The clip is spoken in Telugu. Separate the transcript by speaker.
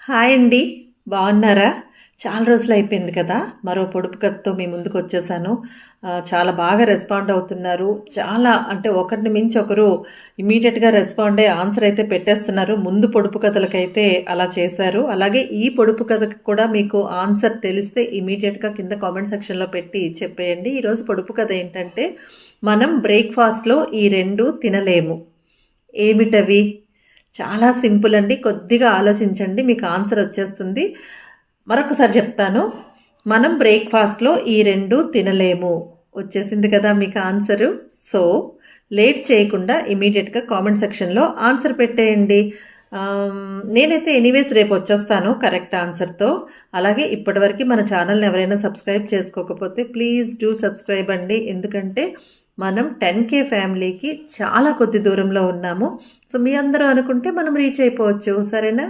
Speaker 1: హాయ్ అండి. బాగున్నారా? చాలా రోజులైపోయింది కదా! మరో పొడుపు కథతో మీ ముందుకొచ్చేసాను. చాలా బాగా రెస్పాండ్ అవుతున్నారు. చాలా అంటే ఒకరిని మించి ఒకరు ఇమ్మీడియేట్‌గా రెస్పాండ్ అయ్యి ఆన్సర్ అయితే పెట్టేస్తున్నారు. ముందు పొడుపు కథలకైతే అలా చేశారు. అలాగే ఈ పొడుపు కథకి కూడా మీకు ఆన్సర్ తెలిస్తే ఇమ్మీడియేట్‌గా కింద కామెంట్ సెక్షన్‌లో పెట్టి చెప్పేయండి. ఈరోజు పొడుపు కథ ఏంటంటే, మనం బ్రేక్‌ఫాస్ట్‌లో ఈ 2 తినలేము. ఏమిటవి? చాలా సింపుల్ అండి. కొద్దిగా ఆలోచించండి. మీకు ఆన్సర్ వచ్చేస్తుంది. మరొకసారి చెప్తాను. మనం బ్రేక్‌ఫాస్ట్‌లో ఈ 2 తినలేము. వచ్చేసింది కదా మీకు ఆన్సరు. సో, లేట్ చేయకుండా ఇమ్మీడియేట్‌గా కామెంట్ సెక్షన్‌లో ఆన్సర్ పెట్టేయండి. నేనైతే ఎనీవేస్ రేపు వచ్చేస్తాను కరెక్ట్ ఆన్సర్‌తో. అలాగే ఇప్పటివరకు మన ఛానల్‌ని ఎవరైనా సబ్స్క్రైబ్ చేసుకోకపోతే ప్లీజ్ డూ సబ్స్క్రైబ్ అండి. ఎందుకంటే మనం 10K ఫ్యామిలీకి చాలా కొద్ది దూరంలో ఉన్నాము. సో, మీ అందరూ అనుకుంటే మనం రీచ్ అయిపోవచ్చు. సరేనా?